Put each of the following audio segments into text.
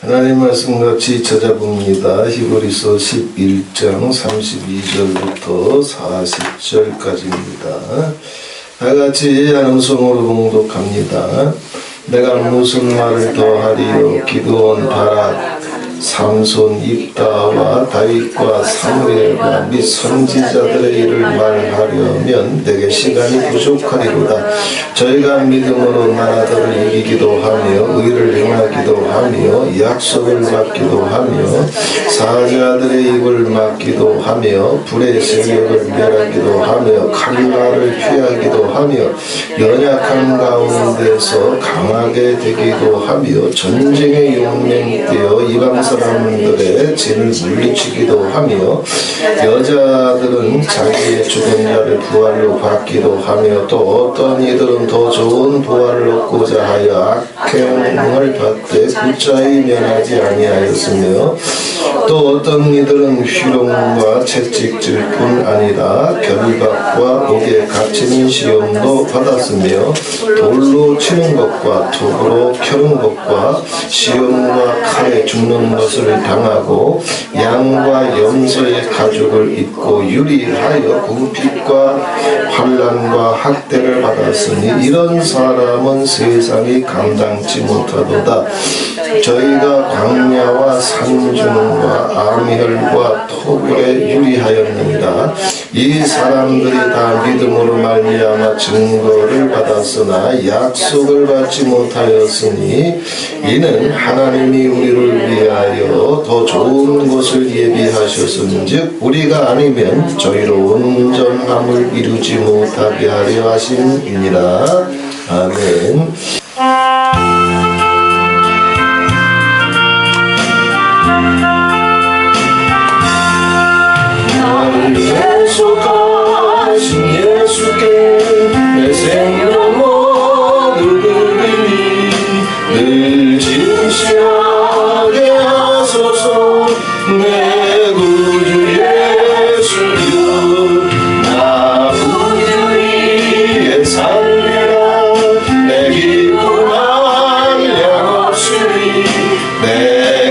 하나님 말씀 같이 찾아봅니다. 히브리서 11장 32절부터 40절까지입니다. 다같이 한 성으로 봉독합니다. 내가 무슨 말을 더하리요? 기드온, 바락, 삼손, 입다와 다윗과 사무엘과 및 선지자들의 일을 말하려면 내게 시간이 부족하리로다. 저희가 믿음으로 나라들을 이기기도 하며 의를 행하기도 하며 약속을 받기도 하며 사자들의 입을 막기도 하며 불의 세력을 멸하기도 하며 칼날을 피하기도 하며 연약한 가운데서 강하게 되기도 하며 전쟁에 용맹되어 이방 사람들의 진을 물리치기도 하며 여자들은 자기의 죽은 자를 부활로 받기도 하며 또 어떤 이들은 더 좋은 부활을 얻고자 하여 악행을 받되 굳자히 면하지 아니하였으며 또 어떤 이들은 희롱과 채찍질 뿐 아니라 결박과 목에 갇히는 시험도 받았으며 돌로 치는 것과 톱으로 켜는 것과 시험과 칼에 죽는 것을 당하고 양과 염소의 가죽을 입고 유리하여 궁핍과 환난과 학대를 받았으니 이런 사람은 세상이 감당치 못하도다. 저희가 광야와 산중과 암혈과 토굴에 유리하였느니라. 이 사람들이 다 믿음으로 말미암아 증거를 받았으나 약속을 받지 못하였으니 이는 하나님이 우리를 위하여 더 좋은 것을 예비하셨은즉 우리가 아니면 저희로 온전함을 이루지 못하게 하려 하심이니라. 아멘. 약속하신 예수께 내 생명 모두 드리니 늘 진실하게 하소서. 내 구주 예수여 나 부주 위에 살리라. 내 기쁨 한량 없으니 내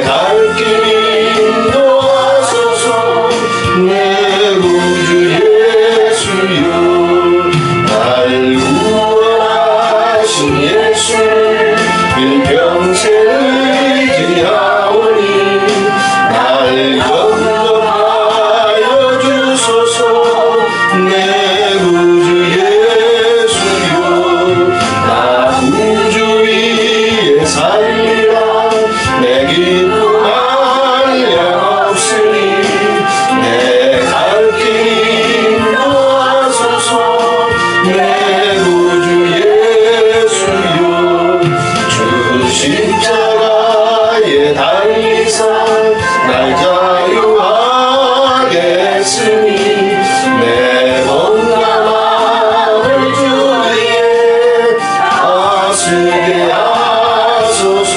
갈 길 인도하소서. 내 구주 예수여 날 구원하신 예수를 일평생 의지하오니 날 영접하여 주소서. 내 구주 예수여 나 구주 위에 살리라. 내 기쁨 한량 없으니 내 갈 길 인도하소서. 내 구주 예수여 주 십자가에 달리사 날 자유하게 했으니 내 범람함을 주 위에 아스게 하소서.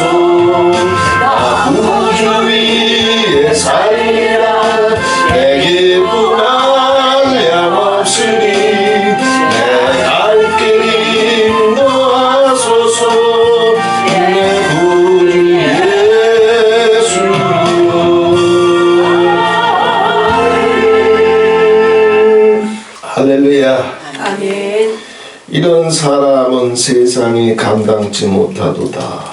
나 구주 위에 살리라. 내 기쁨 한량 없으니 내 갈 길 인도하소서. 내 구주 예수여. 할렐루야. 아멘. 이런 사람은 세상이 감당치 못하도다.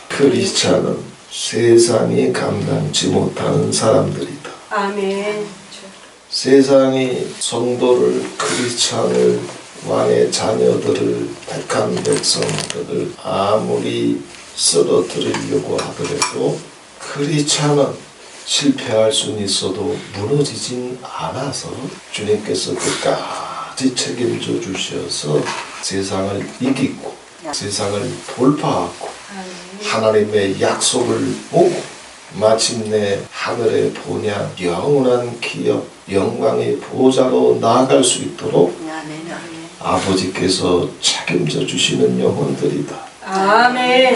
크리스찬은 세상이 감당치 못하는 사람들이다. 아멘. 세상이 성도를, 크리스찬을, 왕의 자녀들을, 택한 백성들을 아무리 쓰러뜨리려고 하더라도 크리스찬은 실패할 수는 있어도 무너지진 않아서 주님께서 끝까지 책임져 주셔서 세상을 이기고 세상을 돌파하고 하나님의 약속을 보고 마침내 하늘의 본향 영원한 기업 영광의 보좌로 나아갈 수 있도록 아버지께서 책임져 주시는 영혼들이다. 아멘.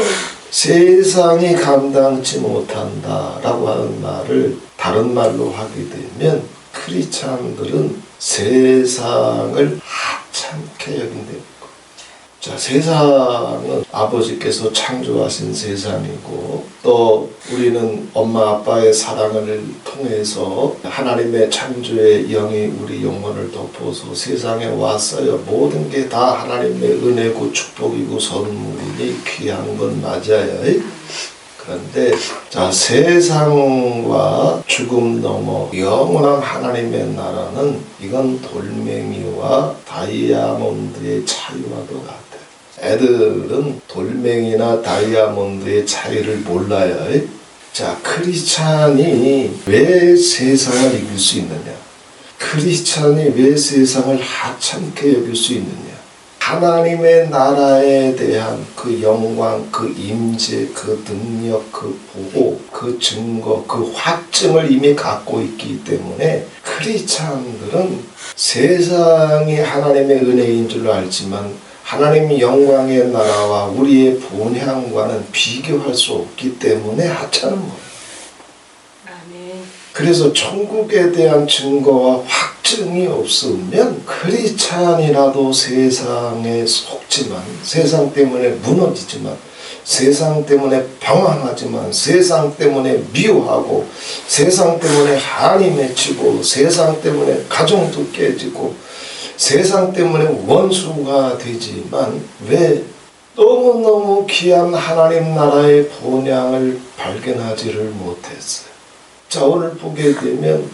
세상이 감당치 못한다라고 하는 말을 다른 말로 하게 되면 크리스찬들은 세상을 하찮게 여긴다는 것. 자, 세상은 아버지께서 창조하신 세상이고 또 우리는 엄마 아빠의 사랑을 통해서 하나님의 창조의 영이 우리 영혼을 덮어서 세상에 왔어요. 모든 게 다 하나님의 은혜고 축복이고 선물이니 귀한 건 맞아요. 그런데 자, 세상과 죽음 넘어 영원한 하나님의 나라는 이건 돌멩이와 다이아몬드의 차이와도 같아요. 애들은 돌멩이나 다이아몬드의 차이를 몰라요. 자, 크리스찬이 왜 세상을 이길 수 있느냐? 크리스찬이 왜 세상을 하찮게 여길 수 있느냐? 하나님의 나라에 대한 그 영광, 그 임재, 그 능력, 그 보호, 그 증거, 그 확증을 이미 갖고 있기 때문에 크리스찬들은 세상이 하나님의 은혜인 줄 알지만 하나님의 영광의 나라와 우리의 본향과는 비교할 수 없기 때문에 하찮은 거예요. 아멘. 그래서 천국에 대한 증거와 확증이 없으면 크리스찬이라도 세상에 속지만, 세상 때문에 무너지지만, 세상 때문에 방황하지만, 세상 때문에 미워하고, 세상 때문에 한이 맺히고, 세상 때문에 가정도 깨지고, 세상 때문에 원수가 되지만 왜 너무너무 귀한 하나님 나라의 본향을 발견하지를 못했어요. 자, 오늘 보게 되면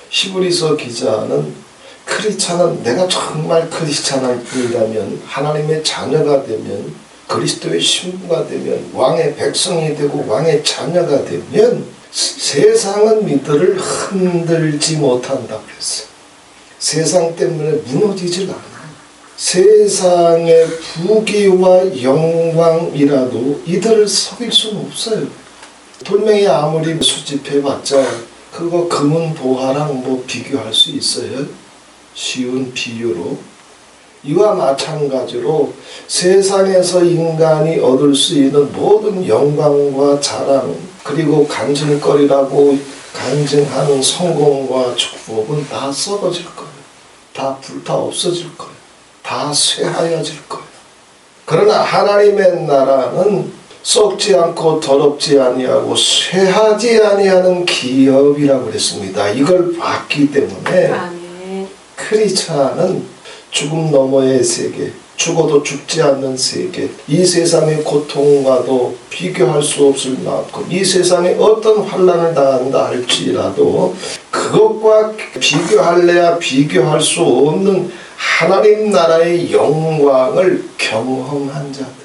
히브리서 기자는 크리스찬은 내가 정말 크리스찬이라면 하나님의 자녀가 되면 그리스도의 신부가 되면 왕의 백성이 되고 왕의 자녀가 되면 세상은 너를 흔들지 못한다고 했어요. 세상 때문에 무너지질 않아요. 세상의 부귀와 영광이라도 이들을 속일 수는 없어요. 돌멩이 아무리 수집해봤자 그거 금은 보화랑 뭐 비교할 수 있어요? 쉬운 비유로. 이와 마찬가지로 세상에서 인간이 얻을 수 있는 모든 영광과 자랑 그리고 간증거리라고 간증하는 성공과 축복은 다 썩어질 거예요. 다 불타 없어질 거예요. 다 쇠하여질 거예요. 그러나 하나님의 나라는 썩지 않고 더럽지 아니하고 쇠하지 아니하는 기업이라고 그랬습니다. 이걸 봤기 때문에 아멘. 크리스찬은 죽음 너머의 세계, 죽어도 죽지 않는 세계, 이 세상의 고통과도 비교할 수 없을 만큼 이 세상에 어떤 환난을 당한다 할지라도 그것과 비교할래야 비교할 수 없는 하나님 나라의 영광을 경험한 자들이에요.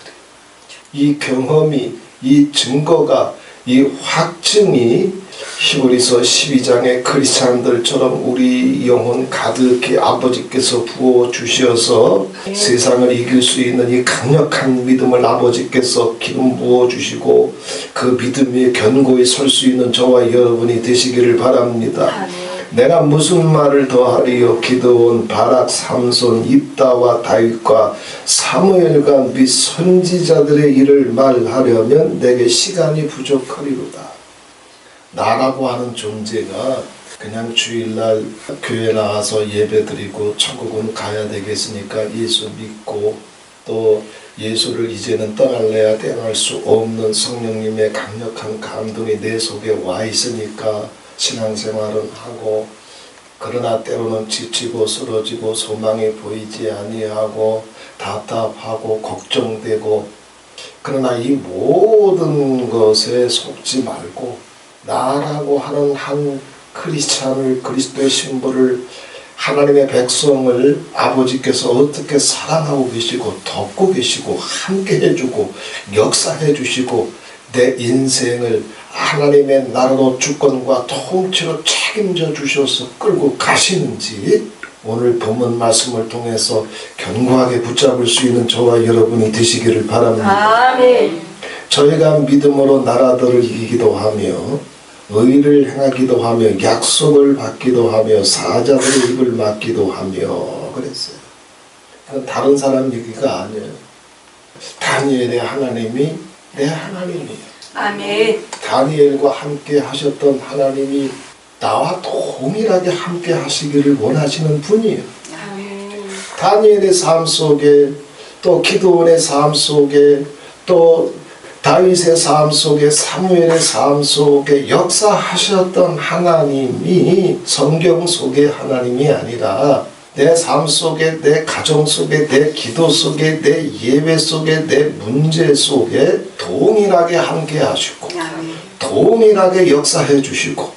이 경험이, 이 증거가, 이 확증이 히브리서 12장의 크리스찬들처럼 우리 영혼 가득히 아버지께서 부어주셔서 세상을 이길 수 있는 이 강력한 믿음을 아버지께서 기름 부어주시고 그 믿음이 견고히 설 수 있는 저와 여러분이 되시기를 바랍니다. 아멘. 내가 무슨 말을 더하리요? 기드온, 바락, 삼손, 입다와 다윗과 사무엘과 및 선지자들의 일을 말하려면 내게 시간이 부족하리로다. 나라고 하는 존재가 그냥 주일날 교회 나와서 예배드리고 천국은 가야 되겠으니까 예수 믿고 또 예수를 이제는 떠날래야 떠날 수 없는 성령님의 강력한 감동이 내 속에 와 있으니까 신앙생활은 하고 그러나 때로는 지치고 쓰러지고 소망이 보이지 아니하고 답답하고 걱정되고 그러나 이 모든 것에 속지 말고 나라고 하는 한 크리스찬을 그리스도의 신부를 하나님의 백성을 아버지께서 어떻게 사랑하고 계시고 덮고 계시고 함께 해주고 역사해 주시고 내 인생을 하나님의 나라로 주권과 통치로 책임져 주셔서 끌고 가시는지 오늘 본문 말씀을 통해서 견고하게 붙잡을 수 있는 저와 여러분이 되시기를 바랍니다. 아멘. 저희가 믿음으로 나라들을 이기기도 하며 의를 행하기도 하며 약속을 받기도 하며 사자들의 입을 막기도 하며 그랬어요. 다른 사람 얘기가 아니에요. 다니엘의 하나님이 내 하나님이에요. 아멘. 다니엘과 함께 하셨던 하나님이 나와 동일하게 함께 하시기를 원하시는 분이에요. 아멘. 다니엘의 삶 속에 또 기드온의 삶 속에 또 다윗의 삶 속에 사무엘의 삶 속에 역사하셨던 하나님이 성경 속의 하나님이 아니라 내 삶 속에, 내 가정 속에, 내 기도 속에, 내 예배 속에, 내 문제 속에 동일하게 함께 하시고 동일하게 역사해 주시고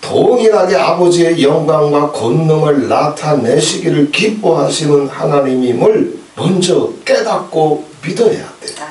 동일하게 아버지의 영광과 권능을 나타내시기를 기뻐하시는 하나님임을 먼저 깨닫고 믿어야 돼요.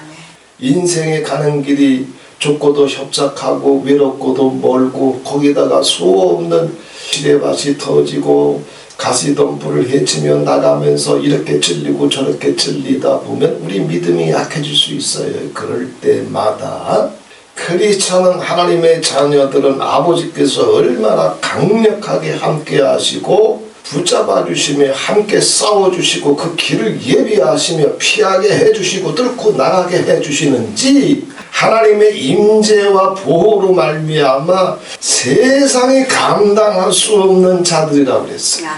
인생에 가는 길이 좁고도 협착하고 외롭고도 멀고 거기다가 수없는 시대밭이 터지고 가시덤불을 헤치며 나가면서 이렇게 찔리고 저렇게 찔리다 보면 우리 믿음이 약해질 수 있어요. 그럴 때마다 크리스찬은 하나님의 자녀들은 아버지께서 얼마나 강력하게 함께 하시고 붙잡아 주시며 함께 싸워 주시고 그 길을 예비하시며 피하게 해주시고 뚫고 나가게 해주시는지 하나님의 임재와 보호로 말미암아 세상이 감당할 수 없는 자들이라고 그랬어요.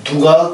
누가?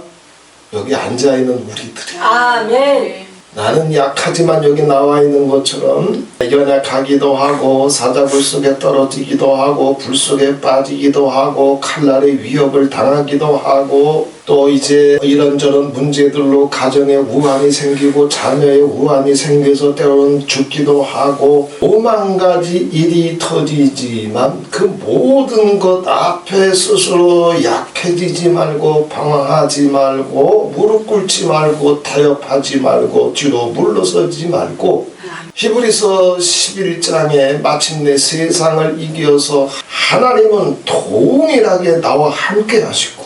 여기 앉아있는 우리들이. 아멘. 나는 약하지만 여기 나와 있는 것처럼 연약하기도 하고 사자굴 속에 떨어지기도 하고 불 속에 빠지기도 하고 칼날의 위협을 당하기도 하고 또 이제 이런저런 문제들로 가정에 우환이 생기고 자녀의 우환이 생겨서 때로는 죽기도 하고 5만 가지 일이 터지지만 그 모든 것 앞에 스스로 약해지지 말고 방황하지 말고 무릎 꿇지 말고 타협하지 말고 뒤로 물러서지 말고 히브리서 11장에 마침내 세상을 이겨서 하나님은 동일하게 나와 함께 하시고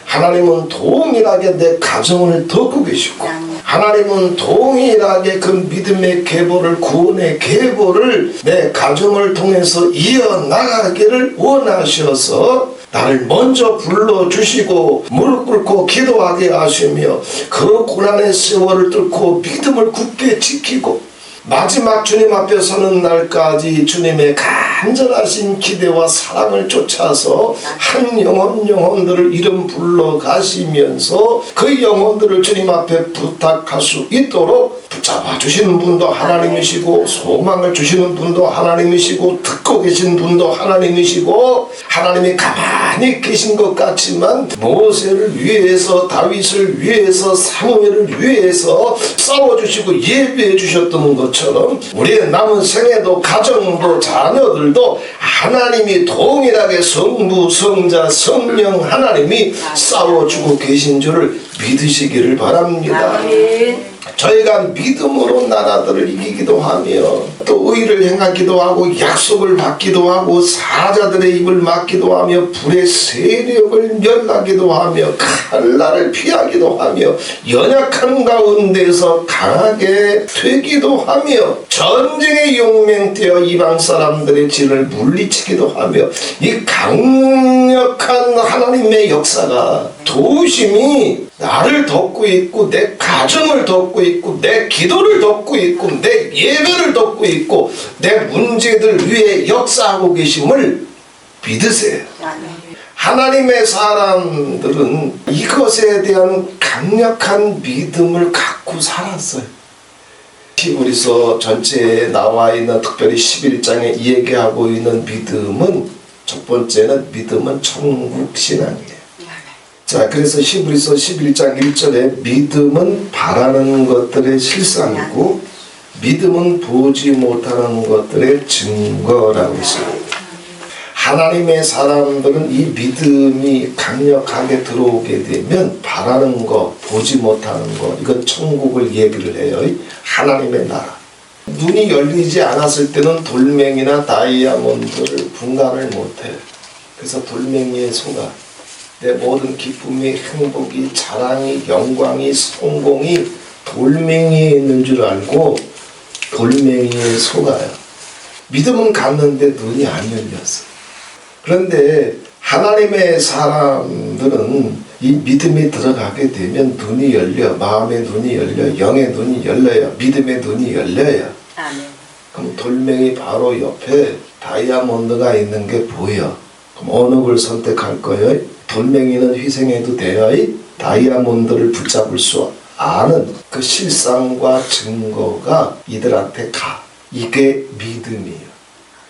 하나님은 동일하게 내 가정을 돕고 계시고 하나님은 동일하게 그 믿음의 계보를 구원의 계보를 내 가정을 통해서 이어나가기를 원하셔서 나를 먼저 불러주시고 무릎 꿇고 기도하게 하시며 그 고난의 세월을 뚫고 믿음을 굳게 지키고 마지막 주님 앞에 서는 날까지 주님의 간절하신 기대와 사랑을 쫓아서 한 영혼들을 이름 불러 가시면서 그 영혼들을 주님 앞에 부탁할 수 있도록 붙잡아 주시는 분도 하나님이시고 소망을 주시는 분도 하나님이시고 듣고 계신 분도 하나님이시고 하나님이 가만히 계신 것 같지만 모세를 위해서 다윗을 위해서 사무엘을 위해서 싸워주시고 예배해 주셨던 것처럼 우리의 남은 생애도 가정도 자녀들도 하나님이 동일하게 성부 성자 성령 하나님이 싸워주고 계신 줄을 믿으시기를 바랍니다. 아멘. 저희가 믿음으로 나라들을 이기기도 하며 또 의를 행하기도 하고 약속을 받기도 하고 사자들의 입을 막기도 하며 불의 세력을 멸하기도 하며 칼날을 피하기도 하며 연약한 가운데서 강하게 되기도 하며 전쟁에 용맹되어 이방 사람들의 진을 물리치기도 하며 이 강력한 하나님의 역사가 도심이 나를 돕고 있고 내 가정을 돕고 있고 내 기도를 돕고 있고 내 예배를 돕고 있고 내 문제들 위해 역사하고 계심을 믿으세요. 하나님의 사람들은 이것에 대한 강력한 믿음을 갖고 살았어요. 히브리서 전체에 나와 있는 특별히 11장에 얘기하고 있는 믿음은 첫 번째는 믿음은 천국 신앙이에요. 자, 그래서 히브리서 11장 1절에 믿음은 바라는 것들의 실상이고 믿음은 보지 못하는 것들의 증거라고 있습니다. 하나님의 사람들은 이 믿음이 강력하게 들어오게 되면 바라는 것, 보지 못하는 것, 이건 천국을 얘기를 해요. 하나님의 나라. 눈이 열리지 않았을 때는 돌멩이나 다이아몬드를 분간을 못해요. 그래서 돌멩이에 속아 내 모든 기쁨이, 행복이, 자랑이, 영광이, 성공이 돌멩이에 있는 줄 알고 돌멩이에 속아요. 믿음은 갔는데 눈이 안 열렸어. 그런데 하나님의 사람들은 이 믿음이 들어가게 되면 눈이 열려, 마음의 눈이 열려, 영의 눈이 열려요. 믿음의 눈이 열려요. 그럼 돌멩이 바로 옆에 다이아몬드가 있는 게 보여. 그럼 어느 걸 선택할 거예요? 돌멩이는 희생해도 돼야 다이아몬드를 붙잡을 수 아는 그 실상과 증거가 이들한테 가. 이게 믿음이에요.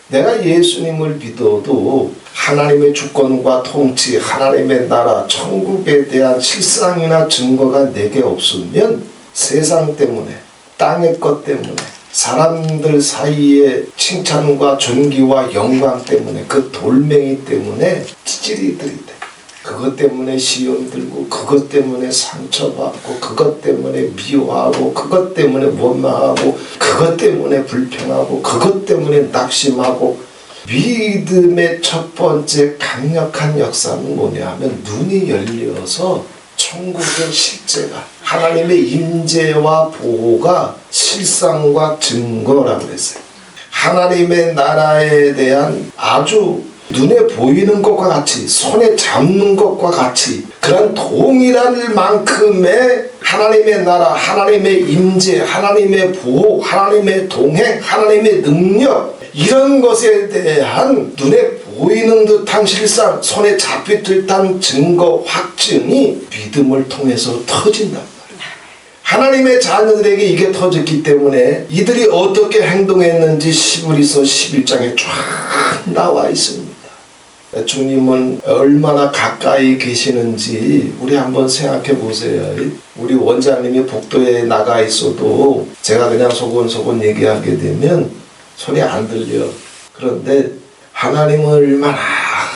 내가 예수님을 믿어도 하나님의 주권과 통치, 하나님의 나라, 천국에 대한 실상이나 증거가 내게 없으면 세상 때문에, 땅의 것 때문에, 사람들 사이에 칭찬과 존귀와 영광 때문에, 그 돌멩이 때문에 찌질이 들이대. 그것 때문에 시험 들고, 그것 때문에 상처받고, 그것 때문에 미워하고, 그것 때문에 원망하고, 그것 때문에 불평하고, 그것 때문에 낙심하고. 믿음의 첫 번째 강력한 역사는 뭐냐 하면 눈이 열려서 천국의 실제가, 하나님의 임재와 보호가 실상과 증거라고 했어요. 하나님의 나라에 대한 아주 눈에 보이는 것과 같이, 손에 잡는 것과 같이 그런 동일한 만큼의 하나님의 나라, 하나님의 임재, 하나님의 보호, 하나님의 동행, 하나님의 능력, 이런 것에 대한 눈에 보이는 듯한 실상, 손에 잡힐 듯한 증거, 확증이 믿음을 통해서 터진단 말이에요. 하나님의 자녀들에게 이게 터졌기 때문에 이들이 어떻게 행동했는지 히브리서 11장에 쫙 나와 있습니다. 주님은 얼마나 가까이 계시는지 우리 한번 생각해 보세요. 우리 원장님이 복도에 나가 있어도 제가 그냥 소곤소곤 얘기하게 되면 소리 안 들려. 그런데 하나님은 얼마나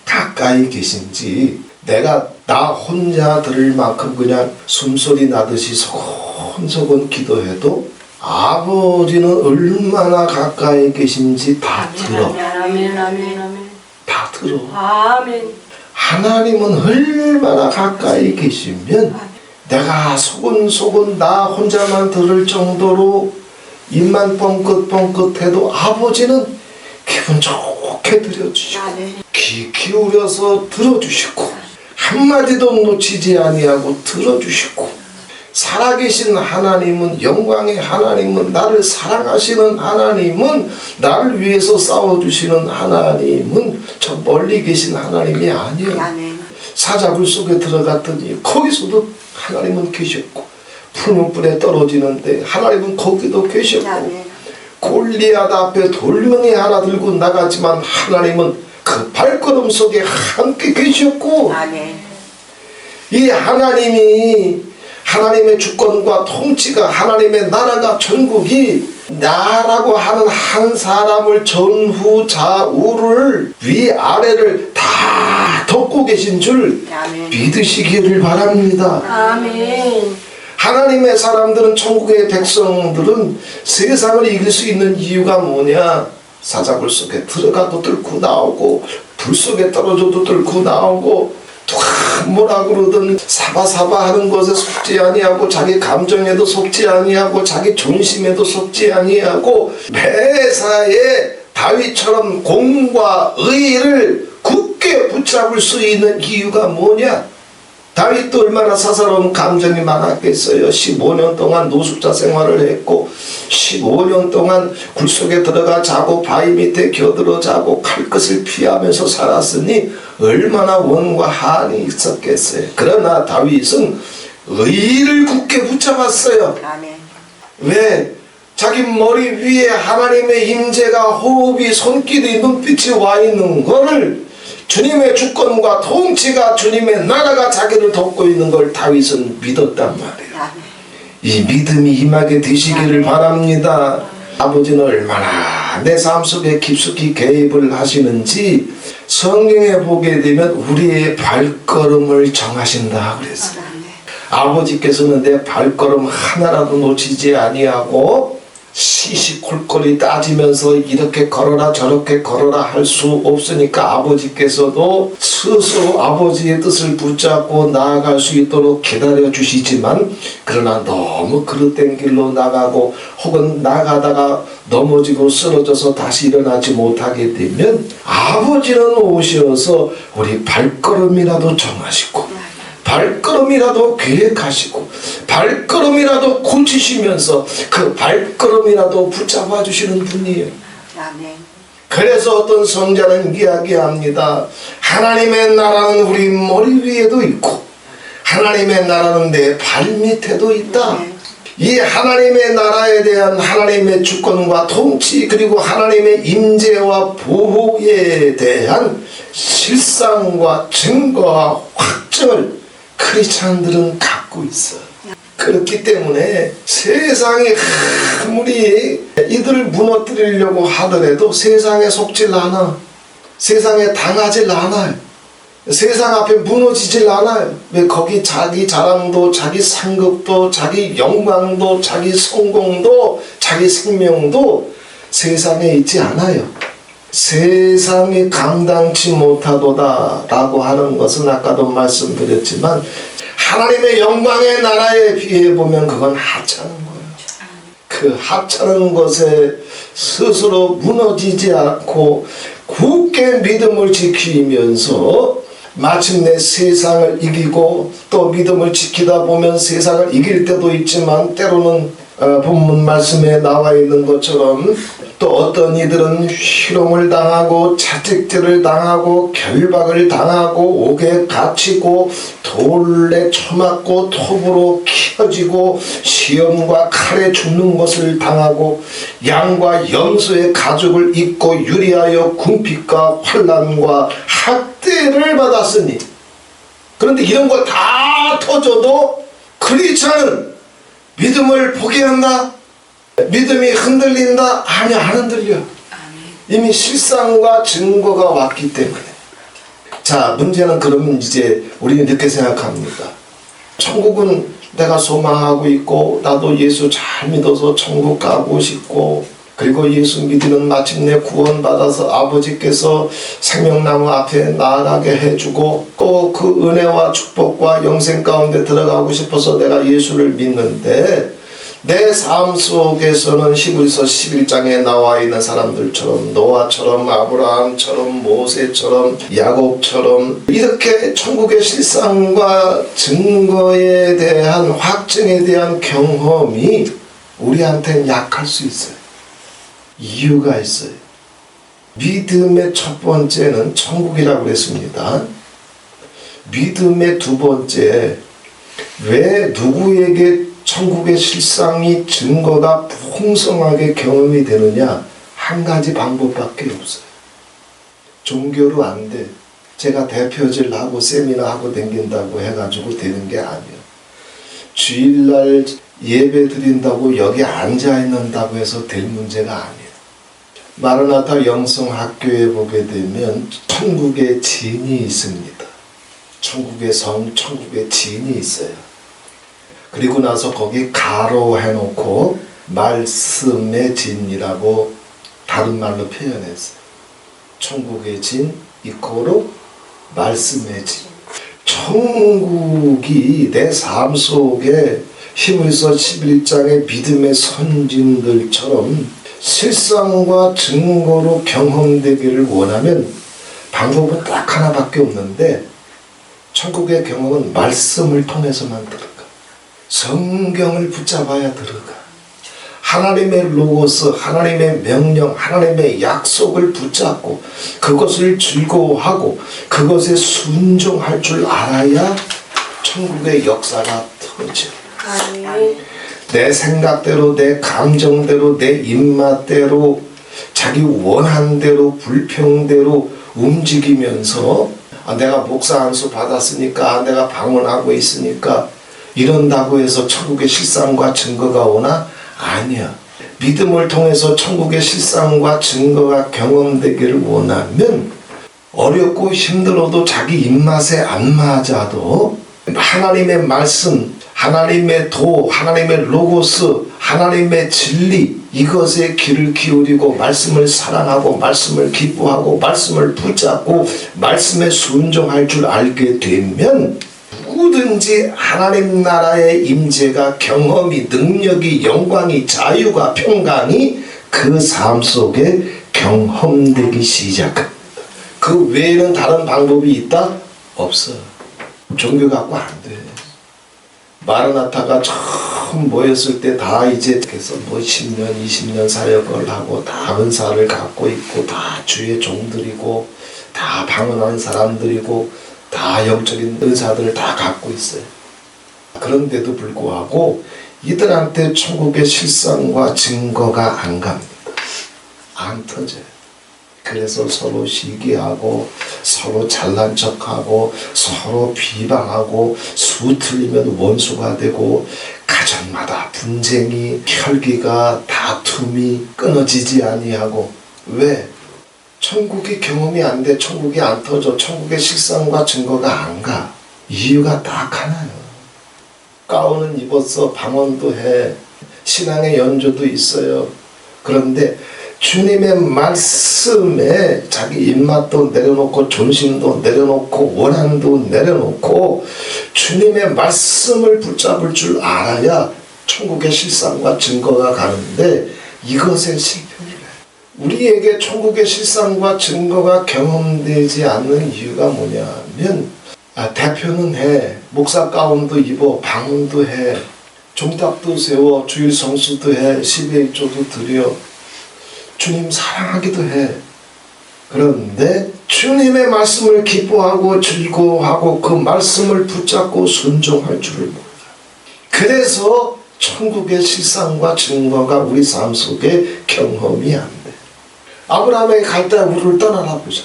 가까이 계신지 내가 나 혼자 들을 만큼 그냥 숨소리 나듯이 소곤소곤 기도해도 아버지는 얼마나 가까이 계신지 다 들어. 아멘, 아멘, 아멘. 다 들어. 아멘. 하나님은 얼마나 가까이 계시면 내가 소곤소곤 나 혼자만 들을 정도로 입만 뻥긋뻥긋해도 아버지는 기분 좋게 들어주시고, 귀 기울여서 들어주시고, 한마디도 놓치지 아니하고 들어주시고, 살아계신 하나님은, 영광의 하나님은, 나를 사랑하시는 하나님은, 나를 위해서 싸워주시는 하나님은 저 멀리 계신 하나님이 아니에요. 사자굴 속에 들어갔더니 거기서도 하나님은 계셨고, 푸른 뿔에 떨어지는데 하나님은 거기도 계셨고, 골리앗 앞에 돌멩이 하나 들고 나가지만 하나님은 그 발걸음 속에 함께 계셨고, 이 하나님이, 하나님의 주권과 통치가, 하나님의 나라가, 천국이 나라고 하는 한 사람을 전후 좌우를 위아래를 다 덮고 계신 줄 믿으시기를 바랍니다. 아멘. 하나님의 사람들은, 천국의 백성들은 세상을 이길 수 있는 이유가 뭐냐? 사자굴 속에 들어가도 뚫고 나오고, 불 속에 떨어져도 뚫고 나오고, 누가 뭐라 그러든 사바사바 하는 것에 속지 아니하고, 자기 감정에도 속지 아니하고, 자기 존심에도 속지 아니하고, 매사에 다윗처럼 공과 의를 굳게 붙잡을 수 있는 이유가 뭐냐? 다윗도 얼마나 사사로운 감정이 많았겠어요. 15년 동안 노숙자 생활을 했고, 15년 동안 굴 속에 들어가 자고, 바위 밑에 겨들어 자고, 칼끝을 피하면서 살았으니 얼마나 원과 한이 있었겠어요. 그러나 다윗은 의를 굳게 붙잡았어요. 왜? 자기 머리 위에 하나님의 임재가, 호흡이, 손길이, 눈빛이 와 있는 거를, 주님의 주권과 통치가, 주님의 나라가 자기를 덮고 있는 걸 다윗은 믿었단 말이에요. 이 믿음이 임하게 되시기를 바랍니다. 아버지는 얼마나 내 삶 속에 깊숙이 개입을 하시는지 성경에 보게 되면 우리의 발걸음을 정하신다 그랬어요. 아버지께서는 내 발걸음 하나라도 놓치지 아니하고 시시콜콜이 따지면서 이렇게 걸어라 저렇게 걸어라 할 수 없으니까 아버지께서도 스스로 아버지의 뜻을 붙잡고 나아갈 수 있도록 기다려 주시지만, 그러나 너무 그릇된 길로 나가고 혹은 나가다가 넘어지고 쓰러져서 다시 일어나지 못하게 되면 아버지는 오셔서 우리 발걸음이라도 정하시고, 발걸음이라도 계획하시고, 발걸음이라도 고치시면서 그 발걸음이라도 붙잡아 주시는 분이에요. 그래서 어떤 성자는 이야기합니다. 하나님의 나라는 우리 머리 위에도 있고, 하나님의 나라는 내 발 밑에도 있다. 이 하나님의 나라에 대한 하나님의 주권과 통치 그리고 하나님의 임재와 보호에 대한 실상과 증거와 확증을 크리스찬들은 갖고 있어요. 그렇기 때문에 세상이 아무리 이들을 무너뜨리려고 하더라도 세상에 속질 않아. 세상에 당하질 않아요. 세상 앞에 무너지질 않아요. 왜? 거기 자기 자랑도 자기 상급도 자기 영광도 자기 성공도 자기 생명도 세상에 있지 않아요. 세상이 감당치 못하도다 라고 하는 것은 아까도 말씀드렸지만 하나님의 영광의 나라에 비해 보면 그건 하찮은 거예요. 그 하찮은 것에 스스로 무너지지 않고 굳게 믿음을 지키면서 마침내 세상을 이기고 또 믿음을 지키다 보면 세상을 이길 때도 있지만 때로는 본문 말씀에 나와 있는 것처럼 또 어떤 이들은 희롱을 당하고 채찍질을 당하고 결박을 당하고 옥에 갇히고 돌에 쳐맞고 톱으로 키어지고 시험과 칼에 죽는 것을 당하고 양과 염소의 가죽을 입고 유리하여 궁핍과 환난과 학대를 받았으니 그런데 이런 거 다 터져도 크리스찬은 믿음을 포기한다? 믿음이 흔들린다? 아니요, 안 흔들려. 이미 실상과 증거가 왔기 때문에. 자, 문제는 그러면 이제 우리는 이렇게 생각합니다. 천국은 내가 소망하고 있고 나도 예수 잘 믿어서 천국 가고 싶고 그리고 예수 믿으면 마침내 구원받아서 아버지께서 생명나무 앞에 나아가게 해주고 또 그 은혜와 축복과 영생 가운데 들어가고 싶어서 내가 예수를 믿는데 내 삶 속에서는 히브리서 11장에 나와 있는 사람들처럼 노아처럼 아브라함처럼 모세처럼 야곱처럼 이렇게 천국의 실상과 증거에 대한 확증에 대한 경험이 우리한테는 약할 수 있어요. 이유가 있어요. 믿음의 첫 번째는 천국이라고 그랬습니다. 믿음의 두 번째, 왜 누구에게 천국의 실상이 증거가 풍성하게 경험이 되느냐? 한 가지 방법밖에 없어요. 종교로 안 돼. 제가 대표질 하고 세미나 하고 댕긴다고 해가지고 되는 게 아니에요. 주일날 예배 드린다고 여기 앉아있는다고 해서 될 문제가 아니에요. 마르나타 영성학교에 보게 되면 천국의 진이 있습니다. 천국의 성, 천국의 진이 있어요. 그리고 나서 거기 가로 해놓고 말씀의 진이라고 다른 말로 표현했어요. 천국의 진 이코로 말씀의 진. 천국이 내 삶 속에 히브리서 11장의 믿음의 선진들처럼 실상과 증거로 경험되기를 원하면 방법은 딱 하나밖에 없는데 천국의 경험은 말씀을 통해서만 들어가. 성경을 붙잡아야 들어가. 하나님의 로고스, 하나님의 명령, 하나님의 약속을 붙잡고 그것을 즐거워하고 그것에 순종할 줄 알아야 천국의 역사가 터져. 내 생각대로, 내 감정대로, 내 입맛대로, 자기 원한대로, 불평대로 움직이면서 내가 목사 안수 받았으니까 내가 방언하고 있으니까 이런다고 해서 천국의 실상과 증거가 오나? 아니야. 믿음을 통해서 천국의 실상과 증거가 경험되기를 원하면 어렵고 힘들어도 자기 입맛에 안 맞아도 하나님의 말씀, 하나님의 도, 하나님의 로고스, 하나님의 진리 이것에 귀를 기울이고 말씀을 사랑하고 말씀을 기뻐하고 말씀을 붙잡고 말씀에 순종할 줄 알게 되면 누구든지 하나님 나라의 임재가 경험이 능력이 영광이 자유가 평강이 그 삶 속에 경험되기 시작합니다. 그 외에는 다른 방법이 있다? 없어. 종교 갖고 안 돼. 마르나타가 처음 모였을 때 다 이제 그래서 뭐 10년 20년 사역을 하고 다 은사를 갖고 있고 다 주의 종들이고 다 방언하는 사람들이고 다 영적인 은사들을 다 갖고 있어요. 그런데도 불구하고 이들한테 천국의 실상과 증거가 안 갑니다. 안 터져요. 그래서 서로 시기하고 서로 잘난 척하고 서로 비방하고 수 틀리면 원수가 되고 가정마다 분쟁이 혈기가 다툼이 끊어지지 아니하고. 왜? 천국이 경험이 안 돼. 천국이 안 터져. 천국의 실상과 증거가 안 가. 이유가 딱 하나요. 가운은 입었어. 방언도 해. 신앙의 연주도 있어요. 그런데 주님의 말씀에 자기 입맛도 내려놓고 존심도 내려놓고 원한도 내려놓고 주님의 말씀을 붙잡을 줄 알아야 천국의 실상과 증거가 가는데 이것에 실패를 해요. 우리에게 천국의 실상과 증거가 경험되지 않는 이유가 뭐냐면 대표는 해. 목사 가운도 입어. 방언도 해. 종탑도 세워. 주일 성수도 해. 11조도 드려. 주님 사랑하기도 해. 그런데 주님의 말씀을 기뻐하고 즐거워하고 그 말씀을 붙잡고 순종할 줄을 몰라요. 그래서 천국의 실상과 증거가 우리 삶 속에 경험이 안 돼. 아브라함의 갈대아 우르를 떠나라 보자.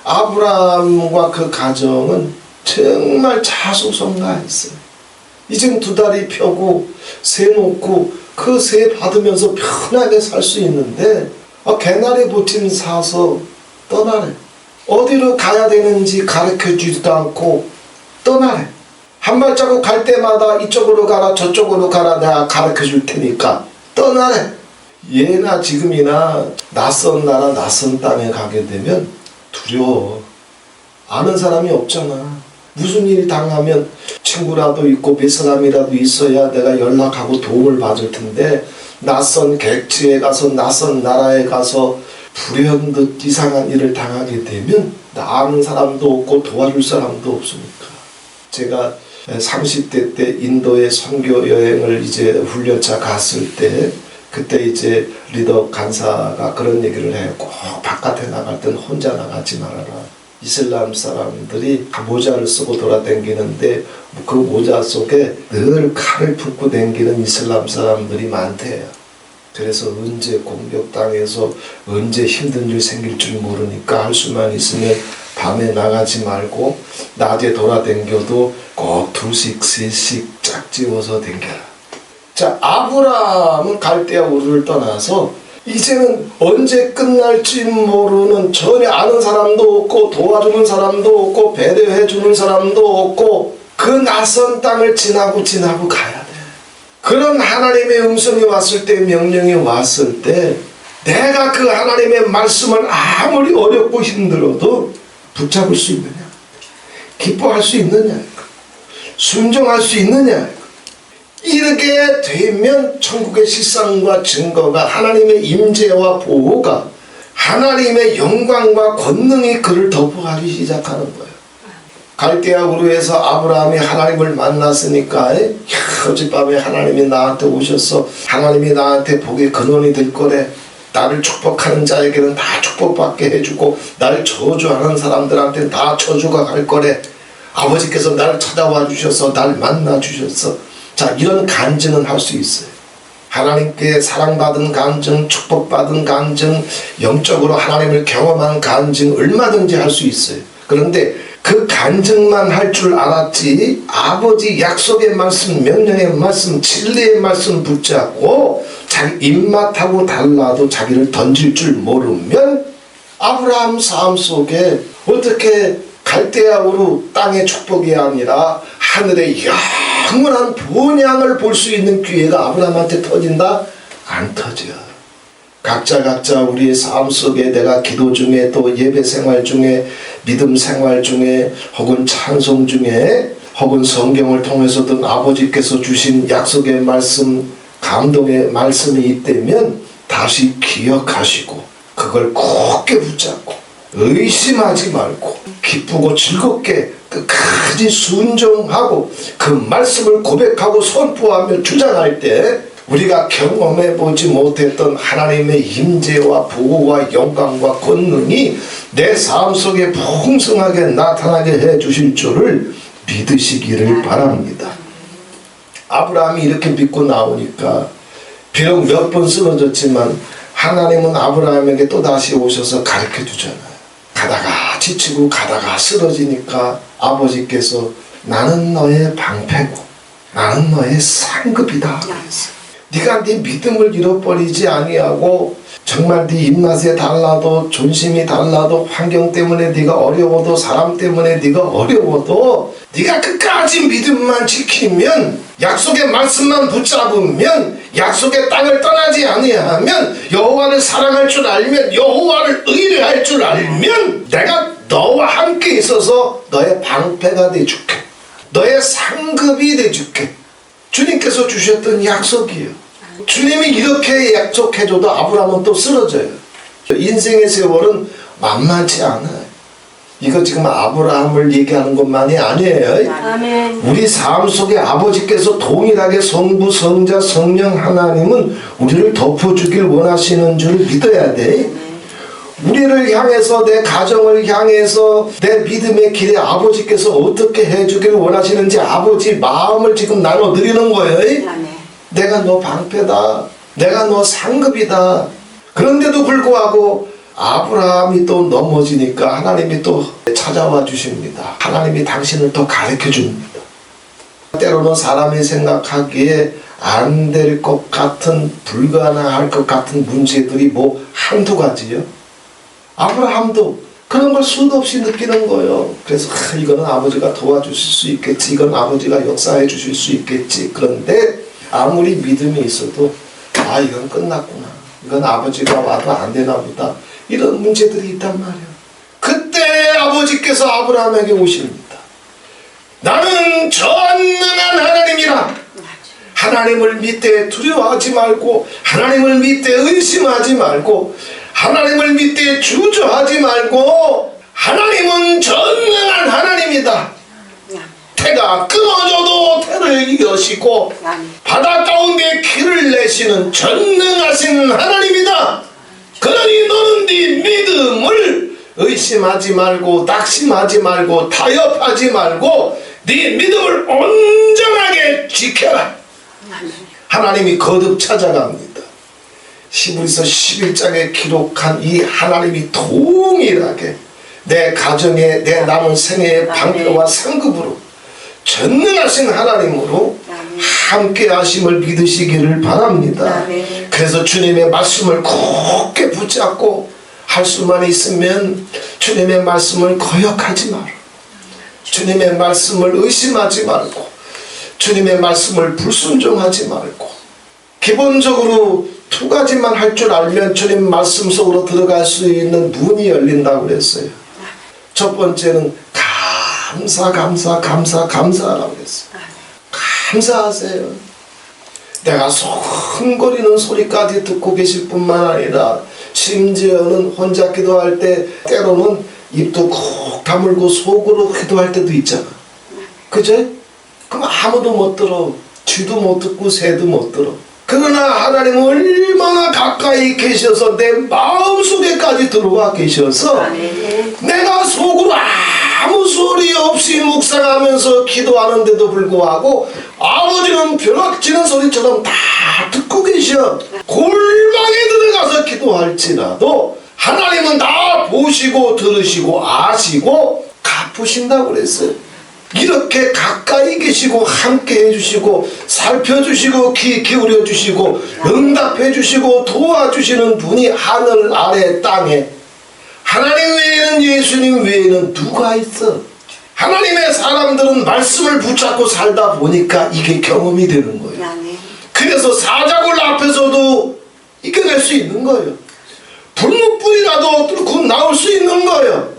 아브라함과 그 가정은 정말 자수성가했어요. 이젠 2다리 펴고 새 놓고 그 새 받으면서 편하게 살 수 있는데 개나리 보침 사서 떠나래. 어디로 가야 되는지 가르쳐주지도 않고 떠나래. 한 발자국 갈 때마다 이쪽으로 가라 저쪽으로 가라 내가 가르쳐줄 테니까 떠나래. 예나 지금이나 낯선 나라 낯선 땅에 가게 되면 두려워. 아는 사람이 없잖아. 무슨 일 당하면 친구라도 있고 몇 사람이라도 있어야 내가 연락하고 도움을 받을 텐데 낯선 객지에 가서 낯선 나라에 가서 불현듯 이상한 일을 당하게 되면 나 아는 사람도 없고 도와줄 사람도 없으니까. 제가 30대 때 인도에 선교 여행을 이제 훈련차 갔을 때 그때 이제 리더 간사가 그런 얘기를 해요. 꼭 바깥에 나갈 땐 혼자 나가지 말아라. 이슬람 사람들이 모자를 쓰고 돌아다니는데 그 모자 속에 늘 칼을 품고 다니는 이슬람 사람들이 많대요. 그래서 언제 공격당해서 언제 힘든 일 생길 줄 모르니까 할 수만 있으면 밤에 나가지 말고 낮에 돌아다녀도 꼭 2씩 3씩 짝지어서 다녀라. 자, 아브라함은 갈대아 우르를 떠나서 이제는 언제 끝날지 모르는 전혀 아는 사람도 없고 도와주는 사람도 없고 배려해주는 사람도 없고 그 낯선 땅을 지나고 가야 돼. 그런 하나님의 음성이 왔을 때 명령이 왔을 때 내가 그 하나님의 말씀을 아무리 어렵고 힘들어도 붙잡을 수 있느냐? 기뻐할 수 있느냐? 순종할 수 있느냐? 이렇게 되면 천국의 실상과 증거가 하나님의 임재와 보호가 하나님의 영광과 권능이 그를 덮어가기 시작하는 거예요. 갈대아 우르에서 아브라함이 하나님을 만났으니까 어젯밤에 하나님이 나한테 오셔서 하나님이 나한테 복의 근원이 될 거래. 나를 축복하는 자에게는 다 축복받게 해주고 나를 저주하는 사람들한테는 다 저주가 갈 거래. 아버지께서 나를 찾아와 주셔서 나를 만나 주셨어. 자, 이런 간증은 할 수 있어요. 하나님께 사랑받은 간증, 축복받은 간증, 영적으로 하나님을 경험한 간증 얼마든지 할 수 있어요. 그런데 그 간증만 할 줄 알았지 아버지 약속의 말씀, 명령의 말씀, 진리의 말씀 붙잡고 자기 입맛하고 달라도 자기를 던질 줄 모르면 아브라함 삶 속에 어떻게 갈대아 우르 땅의 축복이 아니라 하늘의 영원한 본향을 볼 수 있는 기회가 아브라함한테 터진다? 안 터져. 각자 우리의 삶 속에 내가 기도 중에 또 예배 생활 중에 믿음 생활 중에 혹은 찬송 중에 혹은 성경을 통해서든 아버지께서 주신 약속의 말씀, 감동의 말씀이 있다면 다시 기억하시고 그걸 굳게 붙잡고 의심하지 말고 기쁘고 즐겁게 끝까지 순종하고 그 말씀을 고백하고 선포하며 주장할 때 우리가 경험해보지 못했던 하나님의 임재와 보호와 영광과 권능이 내 삶 속에 풍성하게 나타나게 해주실 줄을 믿으시기를 바랍니다. 아브라함이 이렇게 믿고 나오니까 비록 몇 번 쓰러졌지만 하나님은 아브라함에게 또다시 오셔서 가르쳐 주잖아요. 가다가 지치고 가다가 쓰러지니까 아버지께서 나는 너의 방패고 나는 너의 상급이다. 네가 네 믿음을 잃어버리지 아니하고 정말 네 입맛에 달라도 존심이 달라도 환경 때문에 네가 어려워도 사람 때문에 네가 어려워도 네가 끝까지 믿음만 지키면 약속의 말씀만 붙잡으면 약속의 땅을 떠나지 아니하면 여호와를 사랑할 줄 알면 여호와를 의뢰할 줄 알면 내가 너와 함께 있어서 너의 방패가 돼줄게. 너의 상급이 돼줄게. 주님께서 주셨던 약속이에요. 주님이 이렇게 약속해줘도 아브라함은 또 쓰러져요. 인생의 세월은 만만치 않아요. 이거 지금 아브라함을 얘기하는 것만이 아니에요. 아멘. 우리 삶 속에 아버지께서 동일하게 성부, 성자, 성령 하나님은 우리를 덮어주길 원하시는 줄 믿어야 돼. 우리를 향해서 내 가정을 향해서 내 믿음의 길에 아버지께서 어떻게 해주길 원하시는지 아버지 마음을 지금 나눠드리는 거예요. 내가 너 방패다. 내가 너 상급이다. 그런데도 불구하고 아브라함이 또 넘어지니까 하나님이 또 찾아와 주십니다. 하나님이 당신을 또 가르쳐 줍니다. 때로는 사람이 생각하기에 안 될 것 같은 불가능할 것 같은 문제들이 뭐 한두 가지요. 아브라함도 그런 걸 수도 없이 느끼는 거예요. 그래서 이거는 아버지가 도와주실 수 있겠지. 이건 아버지가 역사해 주실 수 있겠지. 그런데 아무리 믿음이 있어도 이건 끝났구나. 이건 아버지가 와도 안 되나 보다. 이런 문제들이 있단 말이에요. 그때 아버지께서 아브라함에게 오십니다. 나는 전능한 하나님이라. 하나님을 믿되 두려워하지 말고 하나님을 믿되 의심하지 말고 하나님을 믿되 주저하지 말고 하나님은 전능한 하나님이다. 태가 끊어져도 태를 여시고 바다 가운데 길을 내시는 전능하신 하나님이다. 그러니 너는 네 믿음을 의심하지 말고 낙심하지 말고 타협하지 말고 네 믿음을 온전하게 지켜라. 하나님이 거듭 찾아갑니다. 히브리서 11장에 기록한 이 하나님이 동일하게 내 가정에 내 남은 생애의 방패와 상급으로 전능하신 하나님으로 함께 하심을 믿으시기를 바랍니다. 그래서 주님의 말씀을 굳게 붙잡고 할 수만 있으면 주님의 말씀을 거역하지 마라. 주님의 말씀을 의심하지 말고 주님의 말씀을 불순종하지 말고 기본적으로 두 가지만 할 줄 알면 주님 말씀 속으로 들어갈 수 있는 문이 열린다고 그랬어요. 첫 번째는 감사라고 그랬어요. 감사하세요. 내가 흥거리는 소리까지 듣고 계실 뿐만 아니라 심지어는 혼자 기도할 때 때로는 입도 콕 다물고 속으로 기도할 때도 있잖아. 그죠? 그럼 아무도 못 들어. 쥐도 못 듣고 새도 못 들어. 그러나 하나님은 얼마나 가까이 계셔서 내 마음속에까지 들어와 계셔서 내가 속으로 아무 소리 없이 묵상하면서 기도하는데도 불구하고 아버지는 벼락치는 소리처럼 다 듣고 계셔. 골방에 들어가서 기도할지라도 하나님은 다 보시고 들으시고 아시고 갚으신다고 그랬어요. 이렇게 가까이 계시고 함께 해주시고 살펴주시고 귀 기울여주시고 응답해주시고 도와주시는 분이 하늘 아래 땅에 하나님 외에는 예수님 외에는 누가 있어? 하나님의 사람들은 말씀을 붙잡고 살다 보니까 이게 경험이 되는 거예요. 그래서 사자굴 앞에서도 이겨낼 수 있는 거예요. 불못불이라도 뚫고 나올 수 있는 거예요.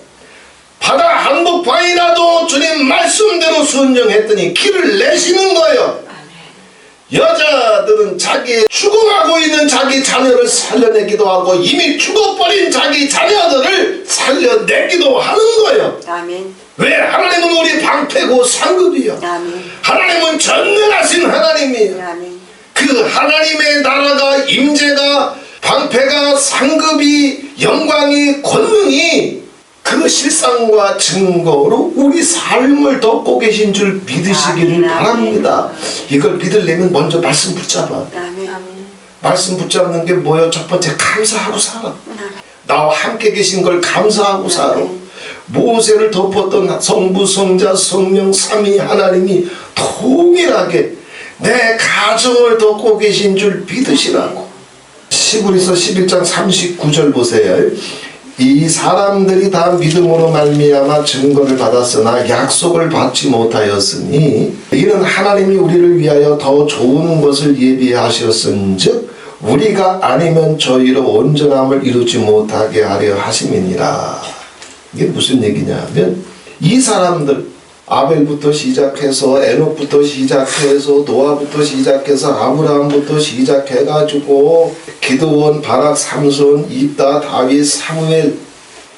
바다 한복판이라도 주님 말씀대로 순종했더니 길을 내시는 거예요. 여자들은 자기 죽어가고 있는 자기 자녀를 살려내기도 하고 이미 죽어버린 자기 자녀들을 살려내기도 하는 거예요. 아멘. 왜? 하나님은 우리 방패고 상급이요. 아멘. 하나님은 전능하신 하나님이에요. 아멘. 그 하나님의 나라가 임재가 방패가 상급이 영광이 권능이 그 실상과 증거로 우리 삶을 덮고 계신 줄 믿으시기를 아멘, 바랍니다. 이걸 믿으려면 먼저 말씀 붙잡아. 아멘. 말씀 붙잡는 게 뭐예요? 첫 번째 감사하고 살아. 나와 함께 계신 걸 감사하고 살아. 모세를 덮었던 성부, 성자, 성령, 삼위 하나님이 동일하게 내 가정을 덮고 계신 줄 믿으시라고. 시브리서 11장 39절 보세요. 이 사람들이 다 믿음으로 말미암아 증거를 받았으나 약속을 받지 못하였으니 이는 하나님이 우리를 위하여 더 좋은 것을 예비하셨은즉 우리가 아니면 저희로 온전함을 이루지 못하게 하려 하심이니라. 이게 무슨 얘기냐면 이 사람들 아벨부터 시작해서 에녹부터 시작해서 노아부터 시작해서 아브라함부터 시작해가지고 기드온, 바락, 삼손, 입다, 다윗, 사무엘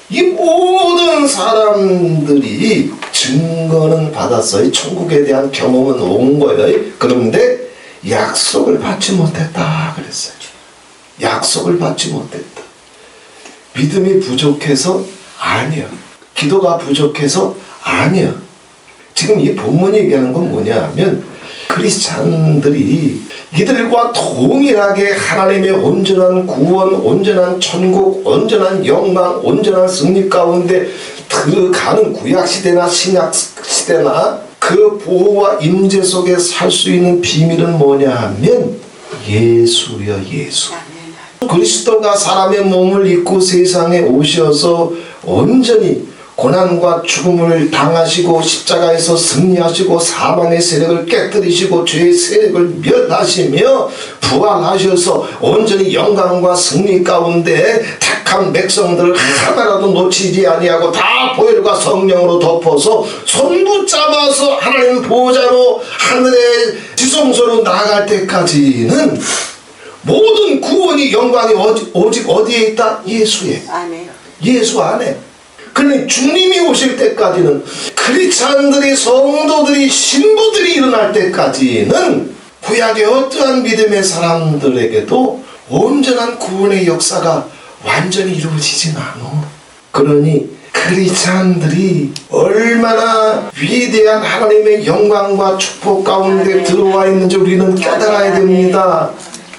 이 모든 사람들이 증거는 받았어요. 천국에 대한 경험은 온 거예요. 그런데 약속을 받지 못했다 그랬어요. 약속을 받지 못했다. 믿음이 부족해서 아니야. 기도가 부족해서 아니야. 지금 이 본문이 얘기하는 건 뭐냐 하면 크리스찬들이 이들과 동일하게 하나님의 온전한 구원, 온전한 천국, 온전한 영광, 온전한 승리 가운데 들어가는 구약시대나 신약시대나 그 보호와 임재 속에 살 수 있는 비밀은 뭐냐 하면 예수여 예수. 그리스도가 사람의 몸을 입고 세상에 오셔서 온전히 고난과 죽음을 당하시고 십자가에서 승리하시고 사망의 세력을 깨뜨리시고 죄의 세력을 멸하시며 부활하셔서 온전히 영광과 승리 가운데 택한 백성들을 하나라도 놓치지 아니하고 다 보혈과 성령으로 덮어서 손 붙잡아서 하나님 보호자로 하늘의 지성소로 나아갈 때까지는 모든 구원이 영광이 오직 어디에 있다? 예수에. 아멘. 예수 안에. 그러니 주님이 오실 때까지는 크리스찬들이 성도들이 신부들이 일어날 때까지는 구약의 어떠한 믿음의 사람들에게도 온전한 구원의 역사가 완전히 이루어지진 않아. 그러니 크리스찬들이 얼마나 위대한 하나님의 영광과 축복 가운데 들어와 있는지 우리는 깨달아야 됩니다.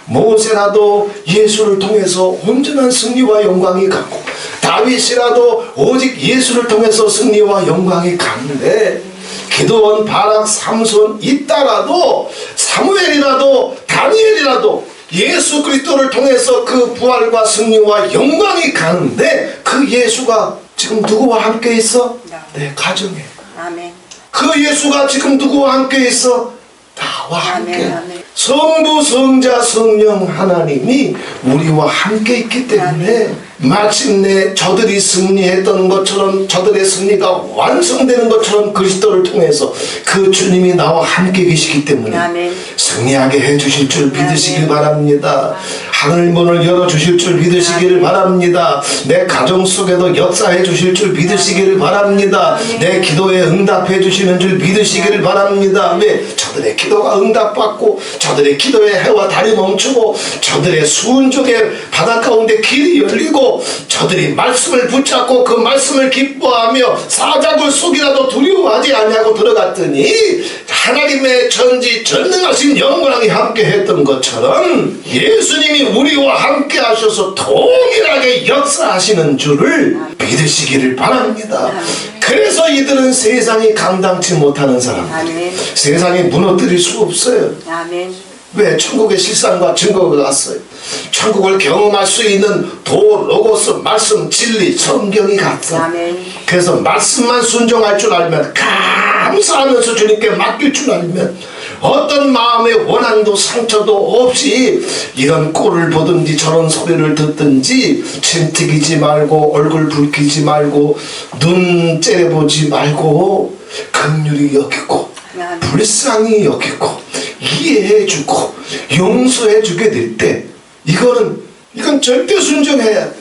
모세라도 예수를 통해서 온전한 승리와 영광이 갔고 다윗이라도 오직 예수를 통해서 승리와 영광이 갔는데 기드온, 바락, 삼손 있다라도 사무엘이라도 다니엘이라도 예수 그리스도를 통해서 그 부활과 승리와 영광이 가는데 그 예수가 지금 누구와 함께 있어? 내 가정에. 아멘. 그 예수가 지금 누구와 함께 있어? 나와 함께. 아멘. 성부, 성자, 성령 하나님이 우리와 함께 있기 때문에 마침내 저들이 승리했던 것처럼 저들의 승리가 완성되는 것처럼 그리스도를 통해서 그 주님이 나와 함께 계시기 때문에 아멘. 승리하게 해주실 줄 믿으시길 바랍니다. 하늘 문을 열어주실 줄 믿으시기를 바랍니다. 내 가정 속에도 역사해 주실 줄 믿으시기를 바랍니다. 내 기도에 응답해 주시는 줄 믿으시기를 바랍니다. 왜? 저들의 기도가 응답받고 저들의 기도에 해와 달이 멈추고 저들의 순종의 바다 가운데 길이 열리고 저들이 말씀을 붙잡고 그 말씀을 기뻐하며 사자굴 속이라도 두려워하지 아니하고 들어갔더니 하나님의 전지 전능하신 영광이 함께 했던 것처럼 예수님이 우리와 함께 하셔서 동일하게 역사하시는 줄을 믿으시기를 바랍니다. 그래서 이들은 세상이 감당치 못하는 사람, 세상이 무너뜨릴 수 없어요. 아멘. 왜? 천국의 실상과 증거가 갔어요. 천국을 경험할 수 있는 도, 로고스, 말씀, 진리, 성경이 갔어. 아멘. 그래서 말씀만 순종할 줄 알면 감사하면서 주님께 맡길 줄 알면 어떤 마음의 원한도 상처도 없이 이런 꼴을 보든지 저런 소리를 듣든지 침 튀기지 말고 얼굴 붉히지 말고 눈 째려보지 말고 긍휼히 여기고 불쌍히 여기고 이해해주고 용서해주게 될 때 이건 절대 순종해야 돼.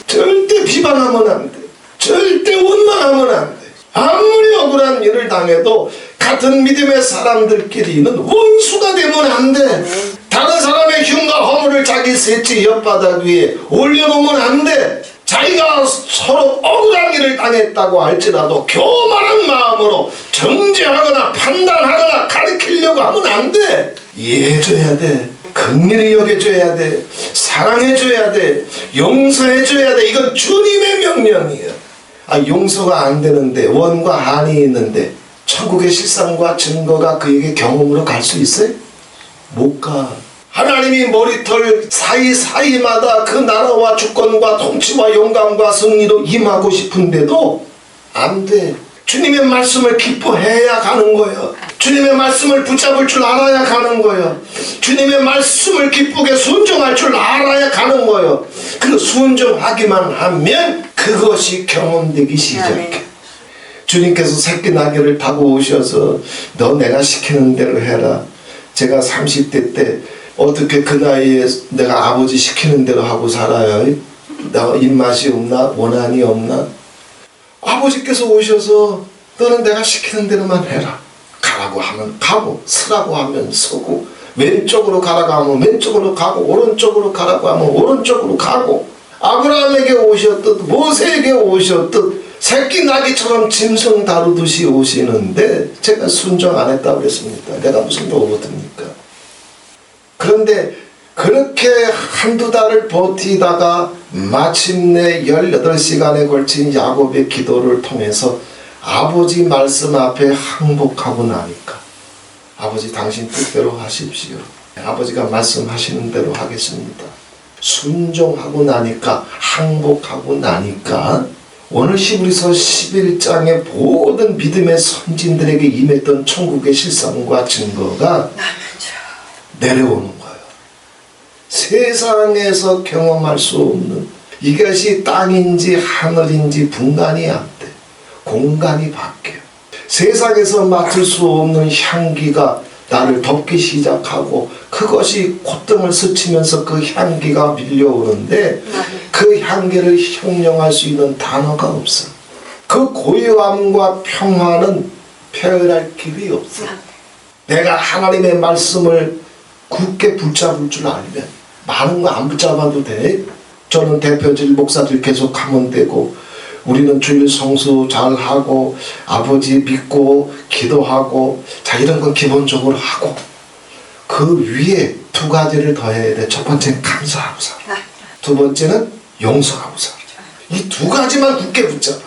절대 비방하면 안 돼. 절대 원망하면 안 돼. 아무리 억울한 일을 당해도 같은 믿음의 사람들끼리는 원수가 되면 안 돼. 다른 사람의 흉과 허물을 자기 셋째 엿바닥 위에 올려놓으면 안 돼. 자기가 서로 억울한 일을 당했다고 할지라도 교만한 마음으로 정죄하거나 판단하거나 가르치려고 하면 안 돼. 이해해줘야 돼. 긍휼히 여겨줘야 돼. 사랑해줘야 돼. 용서해줘야 돼. 이건 주님의 명령이에요. 용서가 안 되는데, 원과 한이 있는데 천국의 실상과 증거가 그에게 경험으로 갈 수 있어요? 못 가. 하나님이 머리털 사이사이마다 그 나라와 주권과 통치와 영광과 승리로 임하고 싶은데도 안 돼. 주님의 말씀을 기뻐해야 가는 거예요. 주님의 말씀을 붙잡을 줄 알아야 가는 거예요. 주님의 말씀을 기쁘게 순종할 줄 알아야 가는 거예요. 그 순종하기만 하면 그것이 경험되기 시작해. 주님께서 새끼 나귀를 타고 오셔서 너 내가 시키는 대로 해라. 제가 30대 때 어떻게 그 나이에 내가 아버지 시키는 대로 하고 살아요? 나 입맛이 없나? 원한이 없나? 아버지께서 오셔서 너는 내가 시키는 대로만 해라. 가라고 하면 가고, 서라고 하면 서고, 왼쪽으로 가라고 하면 왼쪽으로 가고, 오른쪽으로 가라고 하면 오른쪽으로 가고, 아브라함에게 오셨듯 모세에게 오셨듯 새끼 나귀처럼 짐승 다루듯이 오시는데 제가 순종 안 했다고 그랬습니까? 내가 무슨 로봇입니까? 그런데 그렇게 한두 달을 버티다가 마침내 18시간에 걸친 야곱의 기도를 통해서 아버지 말씀 앞에 항복하고 나니까 아버지 당신 뜻대로 하십시오. 아버지가 말씀하시는 대로 하겠습니다. 순종하고 나니까 항복하고 나니까 오늘 히브리서 11장의 모든 믿음의 선진들에게 임했던 천국의 실상과 증거가 내려오는 거예요. 세상에서 경험할 수 없는 이것이 땅인지 하늘인지 분간이 안 돼. 공간이 바뀌어요. 세상에서 맡을 수 없는 향기가 나를 덮기 시작하고 그것이 콧등을 스치면서 그 향기가 밀려오는데 그 향기를 형용할 수 있는 단어가 없어. 그 고요함과 평화는 표현할 길이 없어. 내가 하나님의 말씀을 굳게 붙잡을 줄 알면 많은 거 안 붙잡아도 돼. 저는 대표질 목사들 계속 하면 되고 우리는 주일 성수 잘하고 아버지 믿고 기도하고 자 이런 건 기본적으로 하고 그 위에 두 가지를 더 해야 돼. 첫 번째는 감사하고 살아. 두 번째는 용서하고 살아. 이 두 가지만 굳게 붙잡아.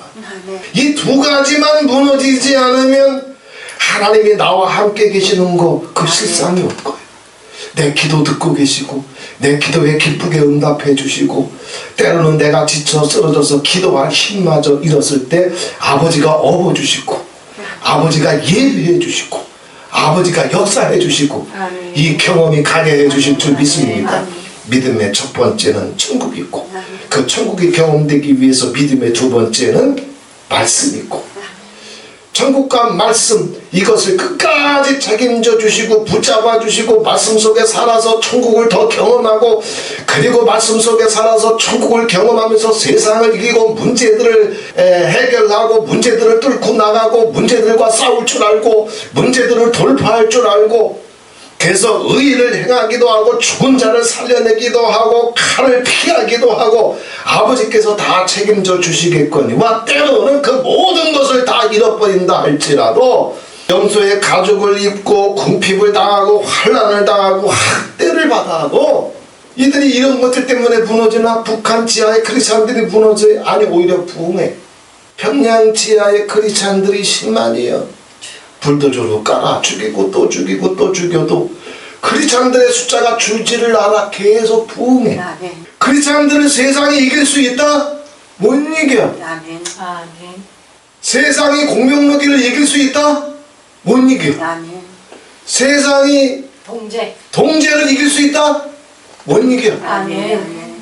이 두 가지만 무너지지 않으면 하나님이 나와 함께 계시는 거 그 실상이 올 거예요. 내 기도 듣고 계시고 내 기도에 기쁘게 응답해 주시고 때로는 내가 지쳐 쓰러져서 기도할 힘마저 잃었을 때 아버지가 업어주시고 아버지가 예비해 주시고 아버지가 역사해 주시고 이 경험이 가게 해 주실 줄 믿습니다. 믿음의 첫 번째는 천국이고 그 천국이 경험되기 위해서 믿음의 두 번째는 말씀이고 천국과 말씀 이것을 끝까지 책임져 주시고 붙잡아 주시고 말씀 속에 살아서 천국을 더 경험하고 그리고 말씀 속에 살아서 천국을 경험하면서 세상을 이기고 문제들을 해결하고 문제들을 뚫고 나가고 문제들과 싸울 줄 알고 문제들을 돌파할 줄 알고 그래서 의의를 행하기도 하고 죽은 자를 살려내기도 하고 칼을 피하기도 하고 아버지께서 다 책임져 주시겠거니와 때로는 그 모든 것을 다 잃어버린다 할지라도 염소의 가죽을 입고 궁핍을 당하고 환난을 당하고 학대를 받아도 이들이 이런 것들 때문에 무너지나 북한 지하의 크리스찬들이 무너져 아니 오히려 부흥해. 평양 지하의 크리스찬들이 10만이에요. 불도저로 깔아 죽이고 또 죽이고 또 죽여도 크리스찬들의 숫자가 줄지를 않아 계속 부흥해. 크리스찬들은 세상이 이길 수 있다? 못 이겨. 세상이 공명노기를 이길 수 있다? 못 이겨. 세상이 동제를 이길 수 있다? 못 이겨.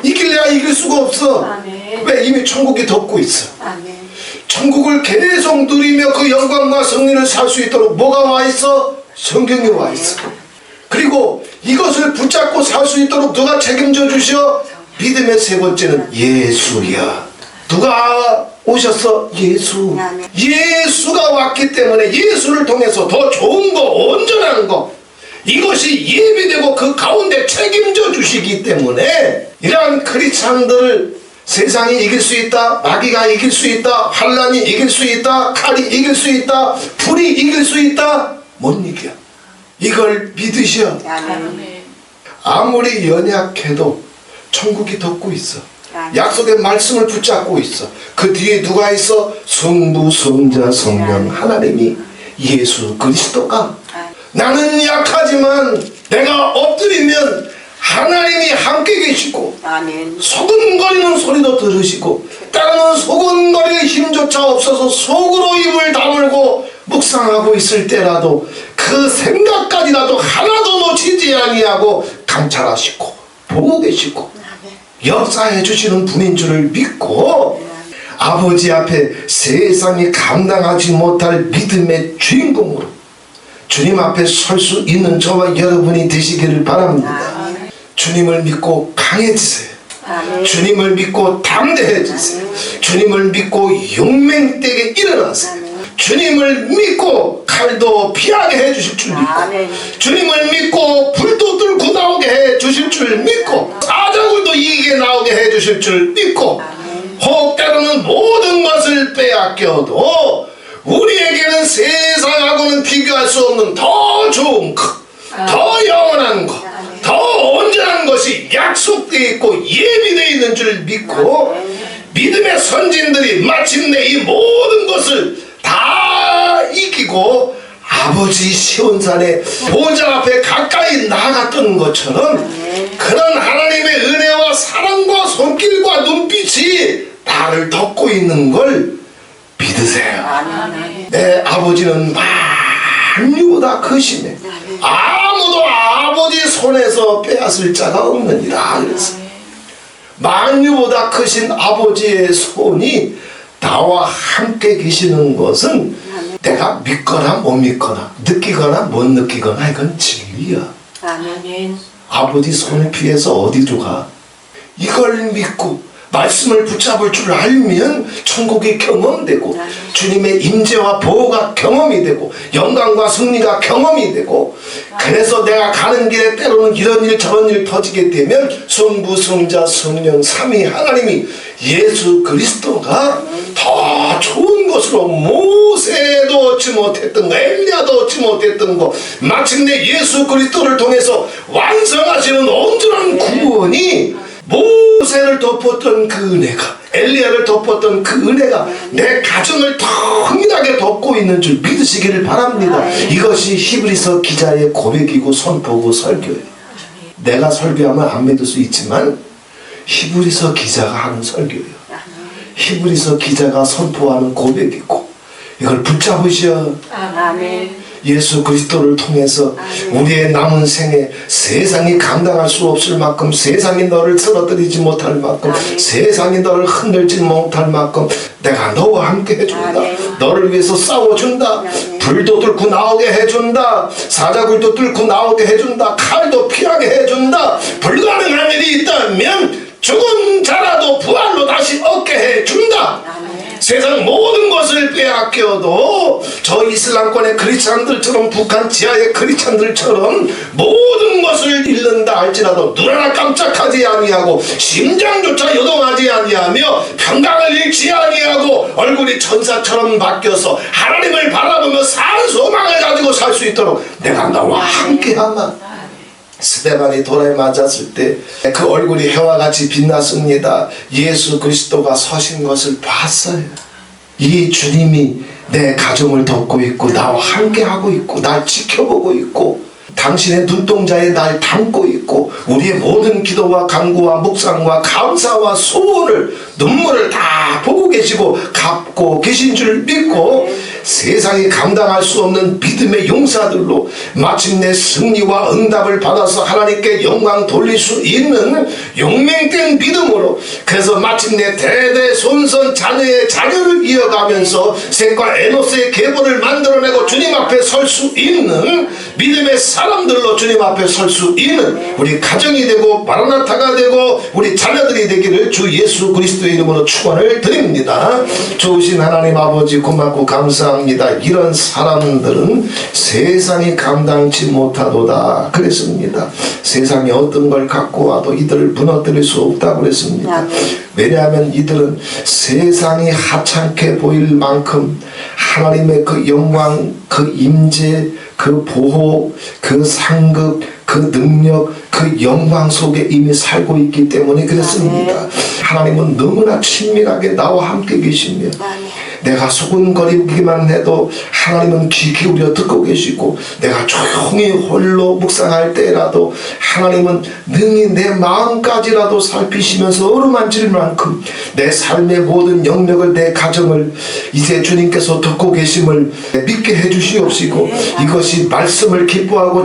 이길래야 이길 수가 없어. 왜? 이미 천국이 덮고 있어. 천국을 계속 누리며 그 영광과 승리를 살 수 있도록 뭐가 와 있어? 성경이 와 있어. 그리고 이것을 붙잡고 살 수 있도록 누가 책임져 주셔? 믿음의 세 번째는 예수야. 누가 오셨어? 예수. 예수가 왔기 때문에 예수를 통해서 더 좋은 거, 온전한 거 이것이 예비되고 그 가운데 책임져 주시기 때문에 이러한 크리스찬들을 세상이 이길 수 있다, 마귀가 이길 수 있다, 환란이 이길 수 있다, 칼이 이길 수 있다, 불이 이길 수 있다. 못 이겨. 이걸 믿으셔. 아멘. 아무리 연약해도 천국이 덮고 있어. 아멘. 약속의 말씀을 붙잡고 있어. 그 뒤에 누가 있어? 성부, 성자, 성령 하나님이 예수 그리스도가. 나는 약하지만 내가 엎드리면 하나님이 함께 계시고 아멘. 소근거리는 소리도 들으시고 때로는 소근거리는 힘조차 없어서 속으로 입을 다물고 묵상하고 있을 때라도 그 생각까지라도 하나도 놓치지 아니하고 감찰하시고 보고 계시고 역사해 주시는 분인 줄을 믿고 아버지 앞에 세상이 감당하지 못할 믿음의 주인공으로 주님 앞에 설 수 있는 저와 여러분이 되시기를 바랍니다. 주님을 믿고 강해지세요. 주님을 믿고 담대해지세요. 주님을 믿고 용맹되게 일어나세요. 주님을 믿고 칼도 피하게 해주실 줄 믿고 주님을 믿고 불도 뚫고 나오게 해주실 줄 믿고 사자굴도 이기게 나오게 해주실 줄 믿고 혹 때로는 모든 것을 빼앗겨도 우리에게는 세상하고는 비교할 수 없는 더 좋은 것, 더 영원한 것, 더 온전한 것이 약속되어 있고 예비되어 있는 줄 믿고 믿음의 선진들이 마침내 이 모든 것을 다 이기고 아버지 시온산의 보좌 앞에 가까이 나아갔던 것처럼 그런 하나님의 은혜와 사랑과 손길과 눈빛이 나를 덮고 있는 걸 믿으세요. 내 아버지는 만유보다 크시네. 아무도 아버지 손에서 빼앗을 자가 없느니라. 그래서 만유보다 크신 아버지의 손이 나와 함께 계시는 것은 내가 믿거나 못 믿거나 느끼거나 못 느끼거나 이건 진리야. 아멘. 아버지 손 피해서 어디로 가? 이걸 믿고 말씀을 붙잡을 줄 알면 천국이 경험되고 주님의 임재와 보호가 경험이 되고 영광과 승리가 경험이 되고 그래서 내가 가는 길에 때로는 이런 일 저런 일 터지게 되면 성부 성자 성령 삼위 하나님이 예수 그리스도가 더 좋은 것으로 모세도 얻지 못했던 거 엘리야도 얻지 못했던 거 마침내 예수 그리스도를 통해서 완성하시는 온전한 구원이 모세를 덮었던 그 은혜가 엘리야를 덮었던 그 은혜가 내 가정을 통일하게 덮고 있는 줄 믿으시기를 바랍니다. 이것이 히브리서 기자의 고백이고 선포고 설교예요. 내가 설교하면 안 믿을 수 있지만 히브리서 기자가 하는 설교예요. 히브리서 기자가 선포하는 고백이고 이걸 붙잡으셔. 아멘. 예수 그리스도를 통해서 우리의 남은 생에 세상이 감당할 수 없을 만큼 세상이 너를 쓰러뜨리지 못할 만큼 세상이 너를 흔들지 못할 만큼 내가 너와 함께 해준다. 너를 위해서 싸워준다. 불도 뚫고 나오게 해준다. 사자굴도 뚫고 나오게 해준다. 칼도 피하게 해준다. 불가능한 일이 있다면 죽은 자라도 부활로 다시 얻게 해준다. 세상 모든 것을 빼앗겨도 저 이슬람권의 크리스찬들처럼 북한 지하의 크리스찬들처럼 모든 것을 잃는다 할지라도 눈 하나 깜짝하지 아니하고 심장조차 요동하지 아니하며 평강을 잃지 아니하고 얼굴이 천사처럼 바뀌어서 하나님을 바라보며 산 소망을 가지고 살 수 있도록 내가 너와 함께하마. 스데반이 돌에 맞았을 때 그 얼굴이 해와 같이 빛났습니다. 예수 그리스도가 서신 것을 봤어요. 이 주님이 내 가정을 덮고 있고 나와 함께하고 있고 날 지켜보고 있고 당신의 눈동자에 날 담고 있고 우리의 모든 기도와 간구와 묵상과 감사와 소원을 눈물을 다 보고 계시고 갚고 계신 줄 믿고 세상이 감당할 수 없는 믿음의 용사들로 마침내 승리와 응답을 받아서 하나님께 영광 돌릴 수 있는 용맹된 믿음으로 그래서 마침내 대대손손 자녀의 자녀를 이어가면서 셋과 에노스의 계보를 만들어내고 주님 앞에 설 수 있는 믿음의 사람들로 주님 앞에 설 수 있는 우리 가정이 되고 마라나타가 되고 우리 자녀들이 되기를 주 예수 그리스도의 이름으로 축원을 드립니다. 좋으신 하나님 아버지 고맙고 감사합니다. 이런 사람들은 세상이 감당치 못하도다 그랬습니다. 세상에 어떤 걸 갖고 와도 이들을 무너뜨릴 수 없다고 그랬습니다. 왜냐하면 이들은 세상이 하찮게 보일 만큼 하나님의 그 영광, 그 임재, 그 보호, 그 상급, 그 능력, 그 영광 속에 이미 살고 있기 때문에 그렇습니다. 하나님은 너무나 친밀하게 나와 함께 계시며 내가 수군거리기만 해도 하나님은 귀 기울여 듣고 계시고 내가 조용히 홀로 묵상할 때라도 하나님은 능히 내 마음까지라도 살피시면서 어루만질 만큼 내 삶의 모든 영역을 내 가정을 이제 주님께서 듣고 계심을 믿게 해주시옵시고 이것이 말씀을 기뻐하고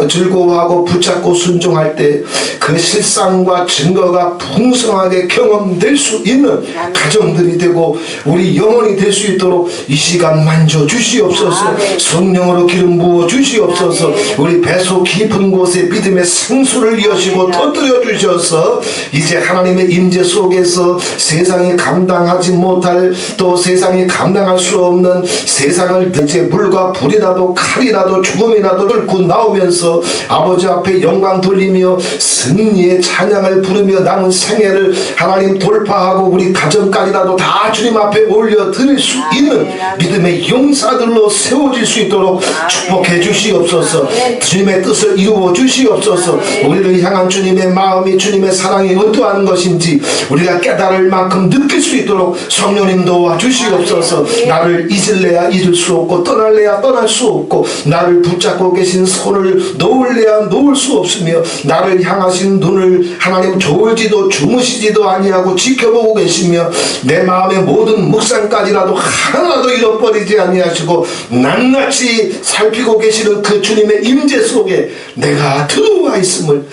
즐거워하고 붙잡고 순종할 때 그 실상과 증거가 풍성하게 경험될 수 있는 가정들이 되고 우리 영혼이 될 수 있도록 이 시간 만져 주시옵소서. 성령으로 기름 부어 주시옵소서. 우리 배속 깊은 곳에 믿음의 생수를 이어시고 터뜨려 주셔서 이제 하나님의 임재 속에서 세상이 감당하지 못할 또 세상이 감당할 수 없는 세상을 이제 물과 불이라도 칼이라도 죽음이라도 뚫고 나오면서 아버지 앞에 영광 돌리며 승리의 찬양을 부르며 남은 생애를 하나님 돌파하고 우리 가정까지라도 다 주님 앞에 올려 드릴 수 있는 믿음의 용사들로 세워질 수 있도록 축복해 주시옵소서. 주님의 뜻을 이루어 주시옵소서. 우리를 향한 주님의 마음이 주님의 사랑이 어떠한 것인지 우리가 깨달을 만큼 느낄 수 있도록 성령님 도와 주시옵소서. 나를 잊을래야 잊을 수 없고 떠날래야 떠날 수 없고 나를 붙잡고 계신 손을 놓을래야 놓을 수 없으며 나를 향하신 눈을 하나님 졸지도 주무시지도 아니하고 지켜보고 계시며 내 마음의 모든 묵상까지라도 하나도 잃어버리지 아니하시고 낱낱이 살피고 계시는 그 주님의 임재 속에 내가 들어와 있음을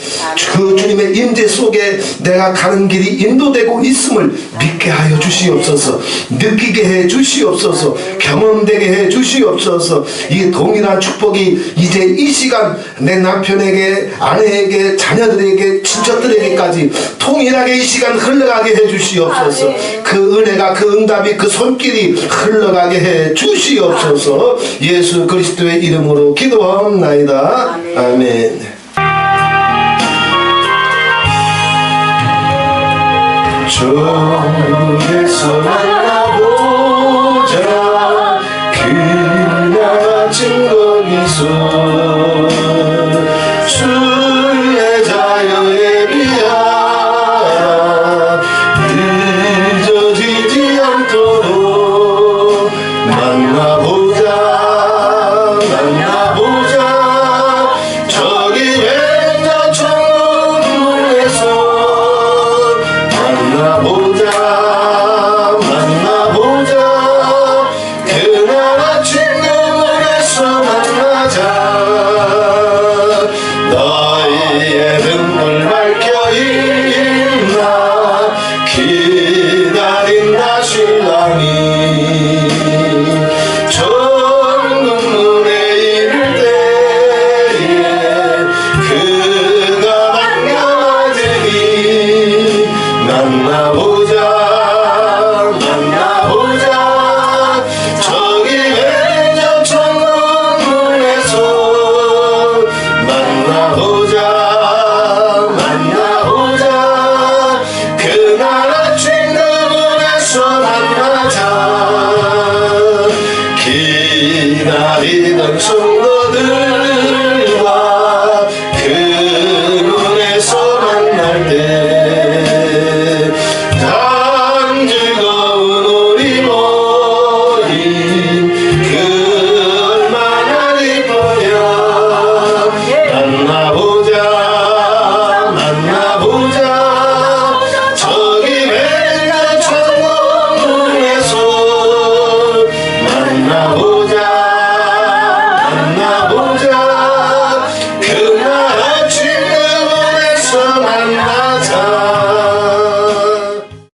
그 주님의 임재 속에 내가 가는 길이 인도되고 있음을 믿게 하여 주시옵소서. 느끼게 해 주시옵소서. 경험되게 해 주시옵소서. 이 동일한 축복이 이제 이 시간 내 남편에게 아내에게 자녀들에게 친척들에게까지 통일하게 이 시간 흘러가게 해 주시옵소서. 그 은혜가 그 응답이 그 손길이 흘러가게 해 주시옵소서. 예수 그리스도의 이름으로 기도하옵나이다. 아멘. 저에서 만나보자 그나 증거미소 주의 자녀의 비하라 늦어지지 않도록 만나보자 저기 왼쪽 천문에서 만나보자 그날 아침 그물에서 만나자 너희의 등불 밝혀있나 기다린다 신랑이 천국문에 이를 때에 그가 반겨하더니 만나보자 저기 왼쪽 천국문에서 만나보자 그날 아침 그물에서 만나자 기다리던 손